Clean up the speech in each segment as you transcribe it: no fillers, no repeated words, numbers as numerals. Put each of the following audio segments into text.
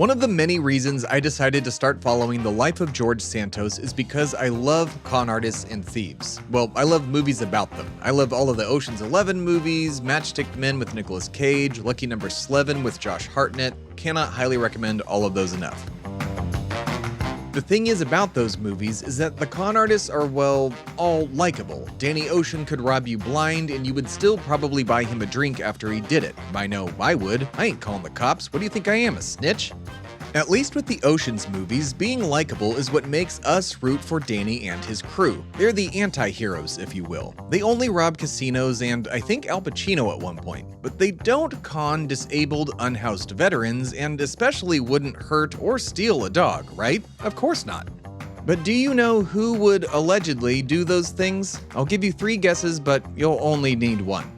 One of the many reasons I decided to start following the life of George Santos is because I love con artists and thieves. Well, I love movies about them. I love all of the Ocean's 11 movies, Matchstick Men with Nicolas Cage, Lucky Number 11 with Josh Hartnett. Cannot highly recommend all of those enough. The thing is about those movies is that the con artists are, well, all likable. Danny Ocean could rob you blind and you would still probably buy him a drink after he did it. I know I would. I ain't calling the cops. What do you think I am, a snitch? At least with the Ocean's movies, being likable is what makes us root for Danny and his crew. They're the anti-heroes, if you will. They only rob casinos and I think Al Pacino at one point, but they don't con disabled, unhoused veterans and especially wouldn't hurt or steal a dog, right? Of course not. But do you know who would allegedly do those things? I'll give you 3 guesses, but you'll only need one.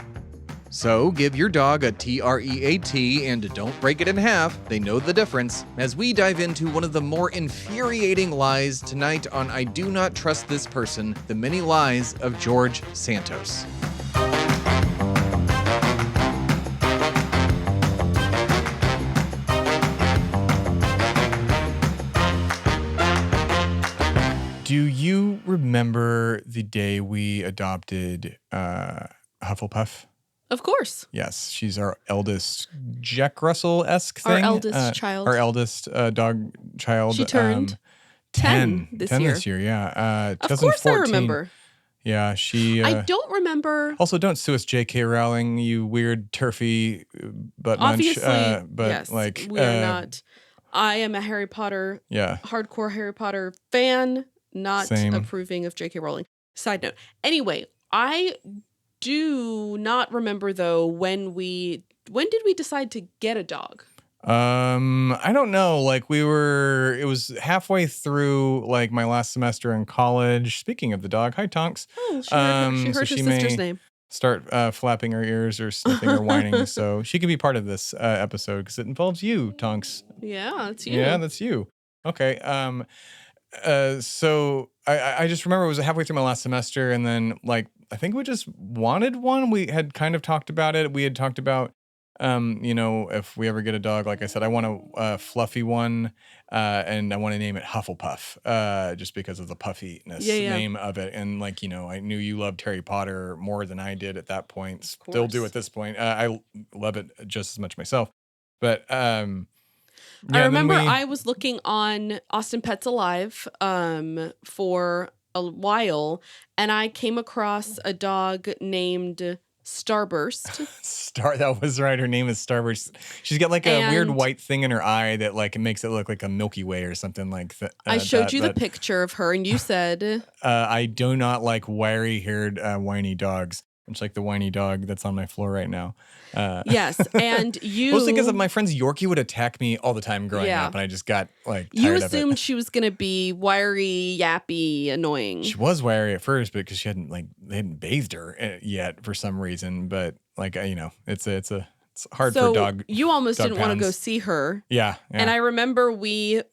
So give your dog a TREAT and don't break it in half, they know the difference, as we dive into one of the more infuriating lies tonight on I Do Not Trust This Person, the many lies of George Santos. Do you remember the day we adopted Hufflepuff? Of course. Yes, she's our eldest Jack Russell-esque thing. Our eldest child. Our eldest dog child. She turned 10 this year. 10 this year, yeah. Of course I remember. Yeah, she... I don't remember... Also, don't sue us, J.K. Rowling, you weird turfy butt munch. Obviously, but yes, like, we are not... I am a Harry Potter, hardcore Harry Potter fan, not approving of J.K. Rowling. Side note. Anyway, I do not remember though when did we decide to get a dog? I don't know. Like it was halfway through like my last semester in college. Speaking of the dog, hi Tonks. Oh, she heard her sister's name. Start flapping her ears or sniffing or whining. So she can be part of this episode because it involves you, Tonks. Yeah, it's you. Yeah, that's you. Okay. So I just remember it was halfway through my last semester and then like, I think we just wanted one. We had kind of talked about it. We had talked about, if we ever get a dog, like I said, I want a fluffy one and I want to name it Hufflepuff just because of the puffiness name of it. And like, I knew you loved Harry Potter more than I did at that point. Still do at this point. I love it just as much myself. But I remember I was looking on Austin Pets Alive for a while, and I came across a dog named Starburst. That was right. Her name is Starburst. She's got like a weird white thing in her eye that like it makes it look like a Milky Way or something like that. I showed you the picture of her, and you said, "I do not like wiry-haired, whiny dogs." Much like the whiny dog that's on my floor right now. Yes, and you... Mostly because of my friend's Yorkie would attack me all the time growing up, and I just got, like, tired You of assumed it. she was going to be wiry, yappy, annoying. She was wiry at first, but because they hadn't bathed her yet for some reason. But, like, it's hard for dog. You almost dog didn't want to pounds. go see her. Yeah. And I remember we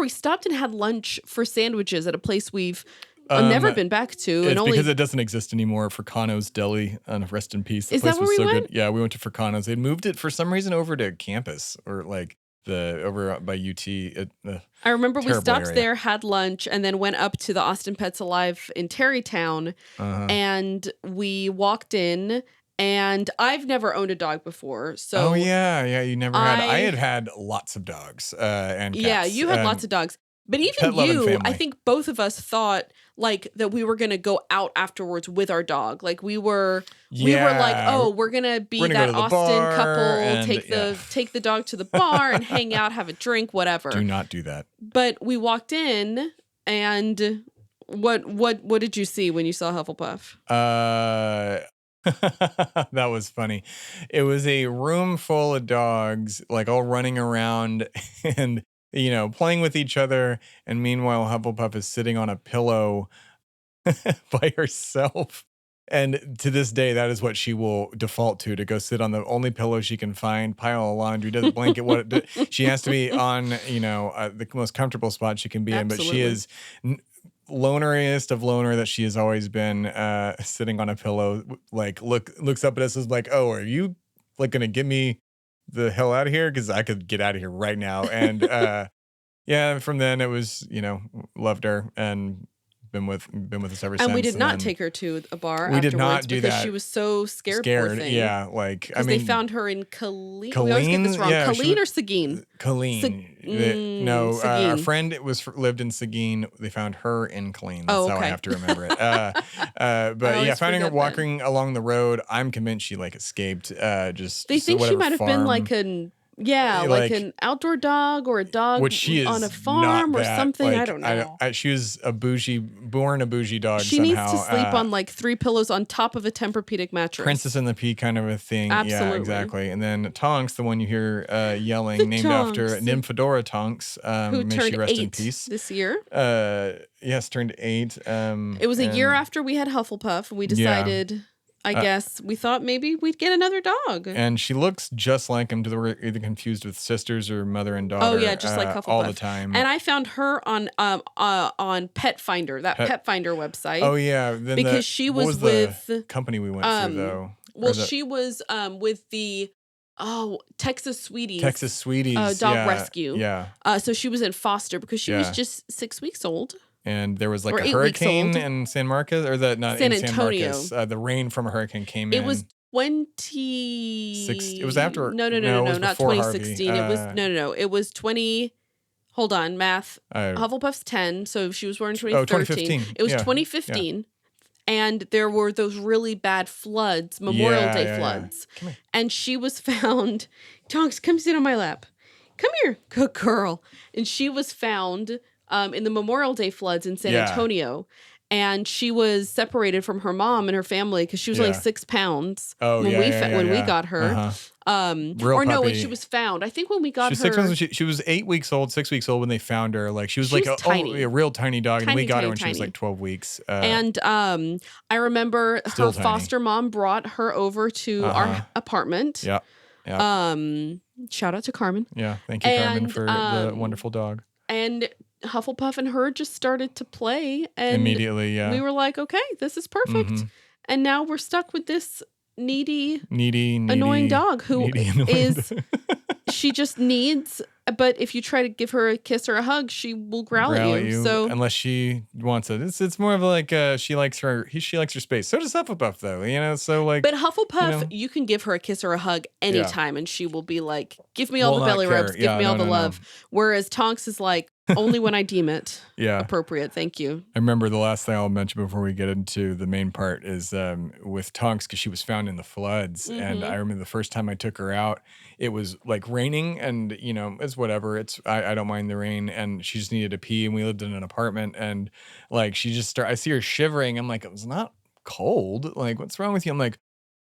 stopped and had lunch for sandwiches at a place we've never been back to. It's because it doesn't exist anymore. Furcano's Deli, rest in peace. The Is place that where was we so went? good. Yeah, we went to Furcano's. They moved it for some reason over to campus or like over by UT. I remember we stopped area. there, had lunch, and then went up to the Austin Pets Alive in Terrytown, and we walked in. And I've never owned a dog before, so you never had. I had lots of dogs and cats. Yeah, you had lots of dogs. But even you, I think both of us thought like that we were gonna go out afterwards with our dog. Like we were like, oh, we're gonna be that Austin couple, take the dog to the bar and hang out, have a drink, whatever. Do not do that. But we walked in, and what did you see when you saw Hufflepuff? That was funny. It was a room full of dogs, like all running around and playing with each other. And meanwhile, Hufflepuff is sitting on a pillow by herself. And to this day, that is what she will default to go sit on the only pillow she can find, pile of laundry, doesn't blanket. She has to be on, the most comfortable spot she can be in. But she is loneriest of loner that she has always been, sitting on a pillow, like looks up at us as like, oh, are you like going to give me the hell out of here because I could get out of here right now. And yeah, from then it was, loved her and been with us ever since. And we did not take her to a bar we afterwards did not do because that. she was so scared. Poor thing. Yeah, like I mean, they found her in Colleen. We always get this wrong. Yeah, Colleen or Seguin? Colleen. Seguin. Our friend lived in Seguin. They found her in Colleen. That's how I have to remember it. But yeah, finding her walking along the road, I'm convinced she like escaped. They think she might have been like an. Yeah, like an outdoor dog or a dog on a farm or something. Like, I don't know. She was born a bougie dog. She needs to sleep on like 3 pillows on top of a Tempur-Pedic mattress. Princess and the Pea kind of a thing. Absolutely. Yeah, exactly. And then Tonks, the one you hear yelling, named after Nymphadora Tonks. Who may turned she rest 8 in peace. this year. Yes, turned 8. It was a year after we had Hufflepuff. We decided... Yeah. I guess we thought maybe we'd get another dog. And she looks just like him. We're either confused with sisters or mother and daughter. Oh yeah, just like Hufflepuff all the time. And I found her on Pet Finder, that Pet Finder website. Oh yeah, then because she was with the company we went through though. Well, she was with the Texas Sweeties. Texas Sweeties dog rescue. Yeah. So she was in foster because she was just 6 weeks old. And there was like a hurricane in San Marcos, or San Antonio. San Marcos. The rain from a hurricane came in. It was 20. It was after. No, not 2016. It was no. It was 20. Hold on, math. Hufflepuff's 10, so she was born in 2013. 2015. It was 2015. Yeah. And there were those really bad floods, Memorial Day floods. Come here. And she was found. Tonks, come sit on my lap. Come here, good girl. And she was found in the Memorial Day floods in San Antonio. And she was separated from her mom and her family because she was only 6 pounds when we got her. When she was found. I think when we got her. 6 months. She was 8 weeks old, 6 weeks old when they found her. Like she was like a real tiny dog, and we got her when she was like 12 weeks. And I remember her foster mom brought her over to our apartment. Yeah. Shout out to Carmen. Yeah, thank you, Carmen, for the wonderful dog. And Hufflepuff and her just started to play, and immediately, we were like, okay, this is perfect. Mm-hmm. And now we're stuck with this needy, annoying dog who is she just needs. But if you try to give her a kiss or a hug, she will growl at you. So unless she wants it, it's more of like she likes her space. So does Hufflepuff, though, So like, but Hufflepuff, you can give her a kiss or a hug anytime, and she will be like, "Give me all the belly rubs, give me all the love." Whereas Tonks is like, only when I deem it appropriate. Thank you. I remember the last thing I'll mention before we get into the main part is with Tonks, because she was found in the floods. Mm-hmm. And I remember the first time I took her out, it was like raining, and it's whatever. I don't mind the rain, and she just needed to pee, and we lived in an apartment, and like she just I see her shivering. I'm like, it was not cold. Like, what's wrong with you? I'm like,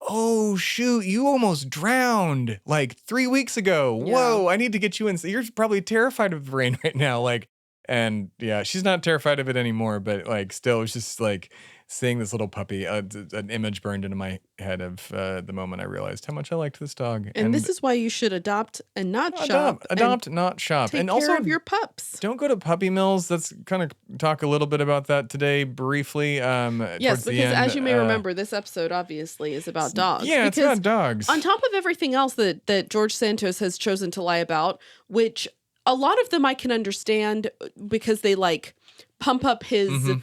oh shoot, you almost drowned like 3 weeks ago. Yeah. Whoa, I need to get you in. You're probably terrified of the rain right now. Like, and yeah, she's not terrified of it anymore, but like still, it's just like seeing this little puppy, an image burned into my head of the moment I realized how much I liked this dog. And this is why you should adopt and not shop. Adopt, not shop. Take and care also of your pups. Don't go to puppy mills. Let's kind of talk a little bit about that today briefly. Yes, because as you may remember, this episode obviously is about dogs. Yeah, it's about dogs. On top of everything else that George Santos has chosen to lie about, which a lot of them I can understand because they like pump up his... Mm-hmm.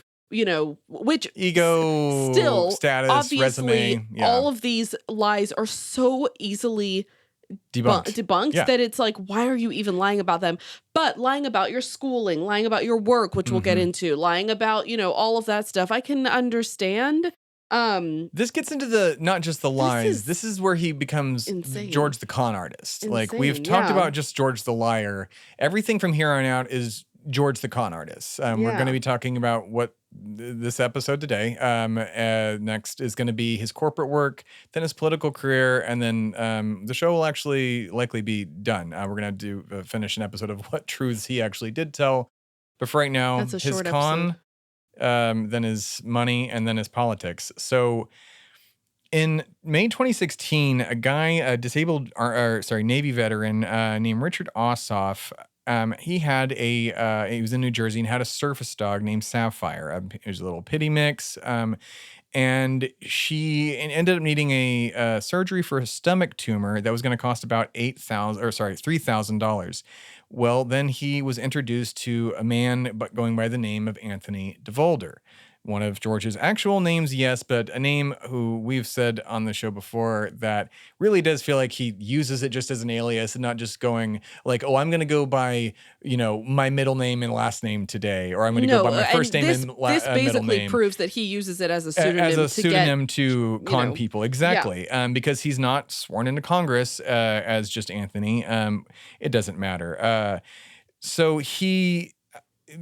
Which ego, still, status, obviously, resume. Yeah. All of these lies are so easily debunked that it's like, why are you even lying about them? But lying about your schooling, lying about your work, which we'll get into, lying about, all of that stuff, I can understand. This gets into not just the lies. This is where he becomes George the con artist. Like we've talked about just George the liar. Everything from here on out is George the con artist. We're going to be talking about what this episode today. Next is going to be his corporate work, then his political career, and then the show will actually likely be done. We're going to finish an episode of what truths he actually did tell. But for right now, his con, then his money, and then his politics. So in May 2016, a Navy veteran named Richard Ossoff, he was in New Jersey and had a surface dog named Sapphire. It was a little pity mix. And she ended up needing a surgery for a stomach tumor that was going to cost about $3,000. Well, then he was introduced to a man but going by the name of Anthony DeVolder. One of George's actual names, yes, but a name who we've said on the show before that really does feel like he uses it just as an alias and not just going like, oh, I'm going to go by, my middle name and last name today, or I'm going to go by my first name and middle name. This basically proves that he uses it as a pseudonym to con people. Exactly. Yeah. Because he's not sworn into Congress as just Anthony. It doesn't matter. So he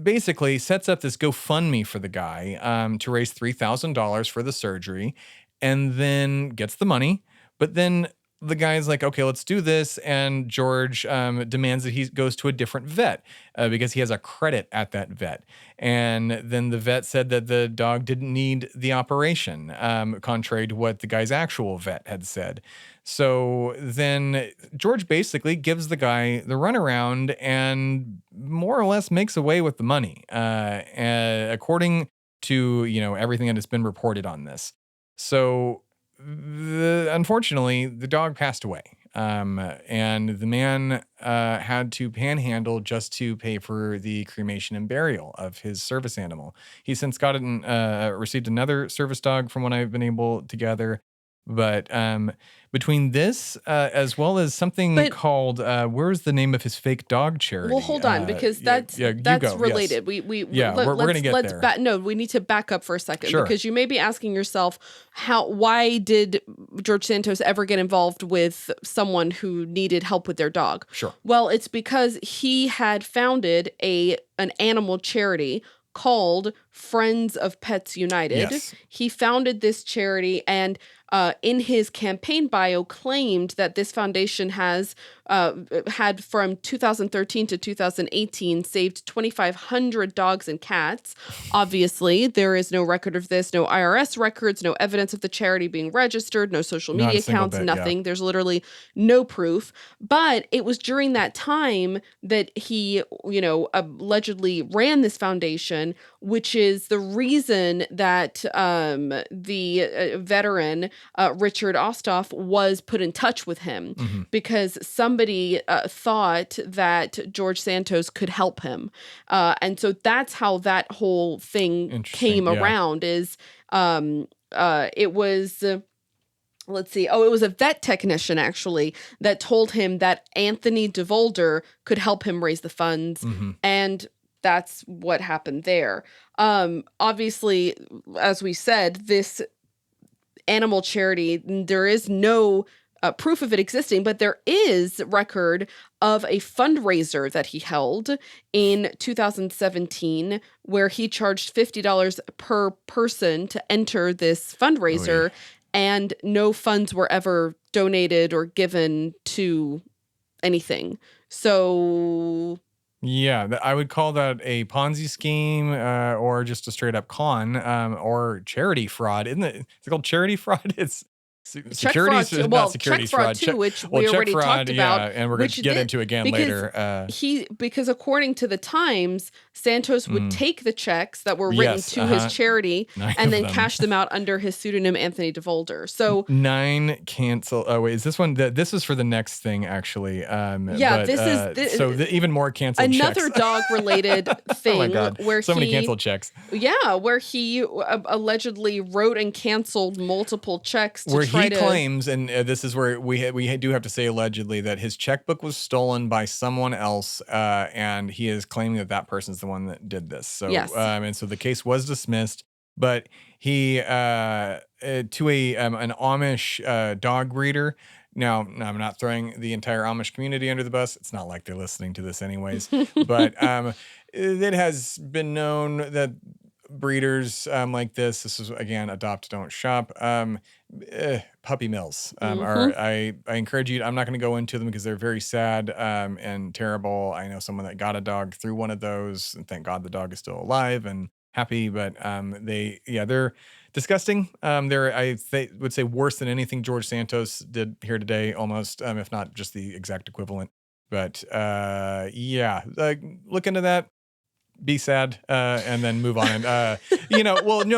basically sets up this GoFundMe for the guy to raise $3,000 for the surgery, and then gets the money. But then the guy's like, okay, let's do this. And George demands that he goes to a different vet because he has a credit at that vet. And then the vet said that the dog didn't need the operation, contrary to what the guy's actual vet had said. So then George basically gives the guy the runaround and more or less makes away with the money, according to, everything that has been reported on this. So unfortunately, the dog passed away. And the man had to panhandle just to pay for the cremation and burial of his service animal. He's since received another service dog from what I've been able to gather. But between this as well as something called where's the name of his fake dog charity? Well, hold on, because that's related. Yes. We're gonna get there. No, we need to back up for a second, sure. Because you may be asking yourself why did George Santos ever get involved with someone who needed help with their dog? Sure. Well, it's because he had founded an animal charity called Friends of Pets United. Yes. He founded this charity and in his campaign bio claimed that this foundation had from 2013 to 2018 saved 2,500 dogs and cats. Obviously, there is no record of this, no IRS records, no evidence of the charity being registered, no social media accounts, nothing. Yeah. There's literally no proof. But it was during that time that he, allegedly ran this foundation, which is the reason that the veteran Richard Osthoff was put in touch with him, because somebody thought that George Santos could help him. And so that's how that whole thing came around is it was... let's see. Oh, it was a vet technician, actually, that told him that Anthony DeVolder could help him raise the funds. And that's what happened there. Obviously, as we said, this animal charity, there is no proof of it existing, but there is record of a fundraiser that he held in 2017 where he charged $50 per person to enter this fundraiser. And no funds were ever donated or given to anything. So... yeah, I would call that a Ponzi scheme or just a straight up con or charity fraud. Isn't it? Is it called charity fraud? It's securities, not securities fraud too, which we already talked about, and we're going to get into again later. Because according to the Times, Santos would take the checks that were written to his charity and then cash them out under his pseudonym Anthony DeVolder. So 9 cancel. Oh wait, is this one? This is for the next thing actually. Even more canceled. Another checks. dog related thing. Oh my God. Where so many canceled checks. Yeah, where he allegedly wrote and canceled multiple checks to he claims, and this is where we do have to say allegedly, that his checkbook was stolen by someone else, and he is claiming that person's the one that did this. So, yes. And so the case was dismissed, but he to an Amish dog breeder. Now, I'm not throwing the entire Amish community under the bus. It's not like they're listening to this anyways, but it has been known that breeders like this is again, adopt, don't shop, puppy mills are, I encourage you, I'm not going to go into them because they're very sad and terrible. I know someone that got a dog through one of those, and thank God the dog is still alive and happy, but they're disgusting. They're, would say, worse than anything George Santos did here today, almost, if not just the exact equivalent. But look into that. be sad and then move on. And,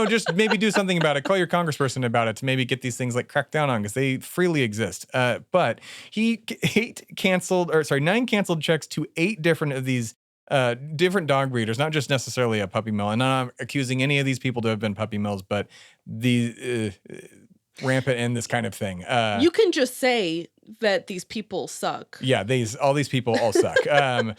just maybe do something about it. Call your congressperson about it to maybe get these things like cracked down on because they freely exist. But he 9 canceled checks to 8 different of these different dog breeders, not just necessarily a puppy mill. And I'm not accusing any of these people to have been puppy mills, but the rampant in this kind of thing. You can just say that these people suck. Yeah, all these people all suck. I'm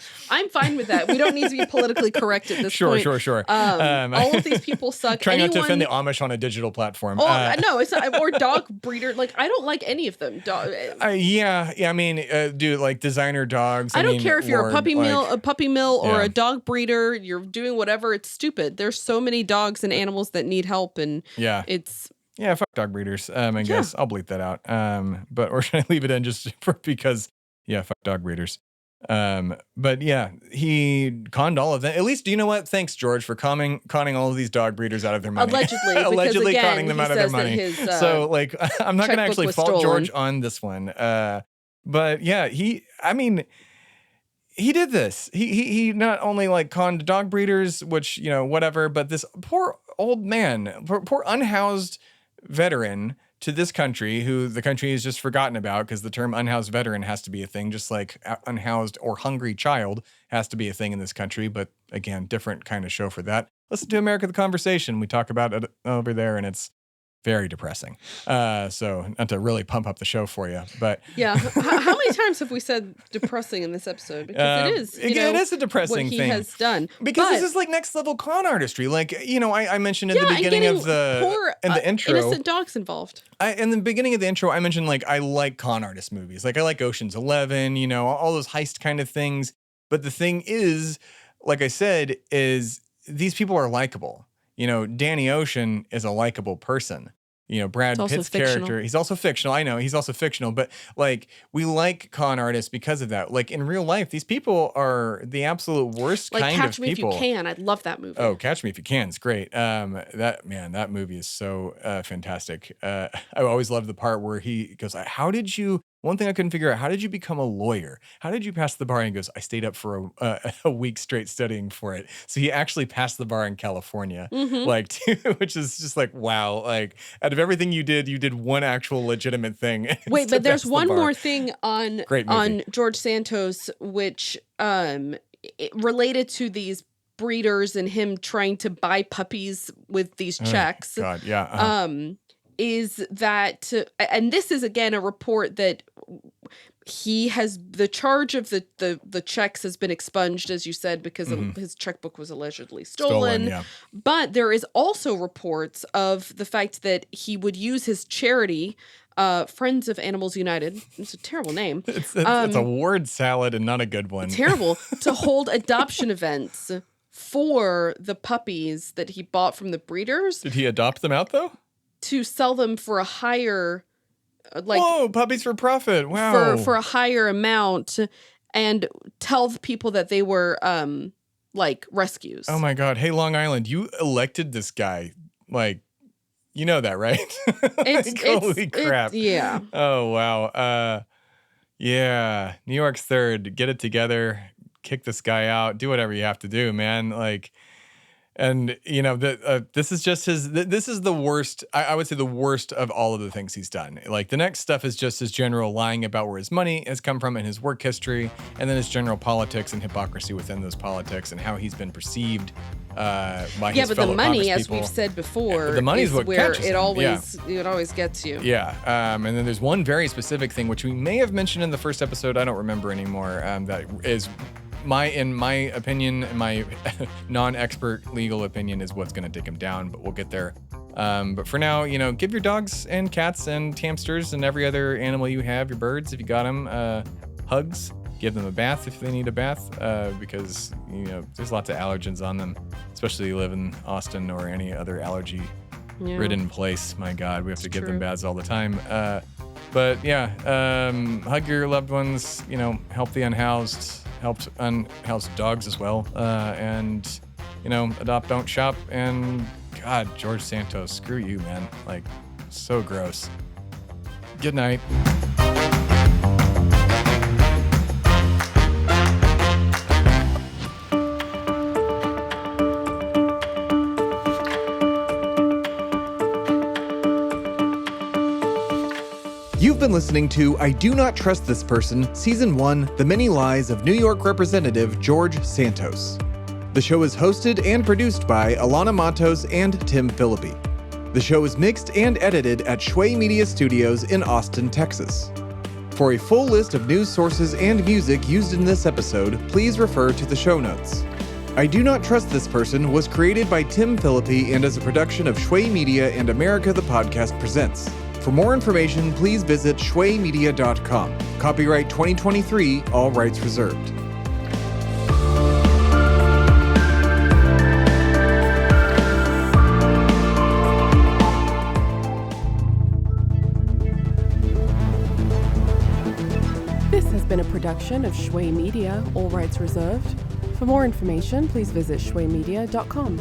fine with that. We don't need to be politically correct at this point. Sure. All of these people suck. Trying not to offend the Amish on a digital platform. No, it's not. Or dog breeder. Like, I don't like any of them. I mean, dude, like designer dogs. I don't care if you're a puppy mill or a dog breeder. You're doing whatever. It's stupid. There's so many dogs and animals that need help, and it's. Yeah, fuck dog breeders. I guess I'll bleep that out. But or should I leave it in just because? Yeah, fuck dog breeders. But yeah, he conned all of them. At least, do you know what? Thanks, George, for conning all of because out of their money. Allegedly, again, conning them out of their money. So, like, I'm not going to actually fault George on this one. But yeah, he did this. He not only like conned dog breeders, which whatever, but this poor old man, poor unhoused veteran to this country who the country has just forgotten about because the term unhoused veteran has to be a thing, just like unhoused or hungry child has to be a thing in this country. But again, different kind of show for that. Listen to America the Conversation. We talk about it over there, and it's very depressing. So not to really pump up the show for you, but yeah. How many times have we said depressing in this episode? Because it is, it is a depressing thing. What he has done. Because this is like next level con artistry. Like, I mentioned at the beginning of the intro. Innocent dogs involved. In the beginning of the intro, I mentioned like I like con artist movies. Like I like Ocean's 11, all those heist kind of things. But the thing is, like I said, is these people are likable. Danny Ocean is a likable person. Brad Pitt's character, he's also fictional. I know he's also fictional, but like we like con artists because of that. Like in real life, these people are the absolute worst kind of people. Catch Me If You Can. I love that movie. Oh, Catch Me If You Can is great. That movie is so fantastic. I always love the part where he goes, one thing I couldn't figure out, how did you become a lawyer? How did you pass the bar? And he goes, I stayed up for a week straight studying for it. So he actually passed the bar in California, which is just like, wow. Like out of everything you did one actual legitimate thing. Wait, but there's one more thing on George Santos, which related to these breeders and him trying to buy puppies with these checks. God, yeah. Is that, and this is again a report that he has, the charge of the checks has been expunged, as you said, because his checkbook was allegedly stolen. Yeah. But there is also reports of the fact that he would use his charity, Friends of Animals United. It's a terrible name. It's a word salad and not a good one. Terrible. To hold adoption events for the puppies that he bought from the breeders. Did he adopt them out though? To sell them for a higher, puppies for profit! Wow, for a higher amount, and tell the people that they were rescues. Oh my God! Hey, Long Island, you elected this guy. Like, you know that, right? Holy crap! Yeah. Oh wow. Yeah. New York's third. Get it together. Kick this guy out. Do whatever you have to do, man. Like. And, this is just this is the worst, I would say the worst of all of the things he's done. Like the next stuff is just his general lying about where his money has come from and his work history, and then his general politics and hypocrisy within those politics and how he's been perceived by his fellow Congress people. Yeah, but the money, as we've said before, the money is what where catches it always gets you. Yeah, and then there's one very specific thing, which we may have mentioned in the first episode, I don't remember anymore, that is... in my opinion, my non-expert legal opinion is what's going to take him down, but we'll get there. But for now, give your dogs and cats and hamsters and every other animal you have, your birds, if you got them, hugs. Give them a bath if they need a bath, because, there's lots of allergens on them, especially if you live in Austin or any other allergy-ridden place. My God, we have to give them baths all the time. But yeah, hug your loved ones, help the unhoused, help unhoused dogs as well, and adopt, don't shop. And God, George Santos, screw you, man. Like, so gross. Good night. You've been listening to I Do Not Trust This Person, Season 1, The Many Lies of New York Representative George Santos. The show is hosted and produced by Alana Matos and Tim Philippi. The show is mixed and edited at Shway Media Studios in Austin, Texas. For a full list of news sources and music used in this episode, please refer to the show notes. I Do Not Trust This Person was created by Tim Philippi and is a production of Shway Media and America the Podcast Presents. For more information, please visit shwaymedia.com. Copyright 2023, all rights reserved. This has been a production of Shway Media, all rights reserved. For more information, please visit shwaymedia.com.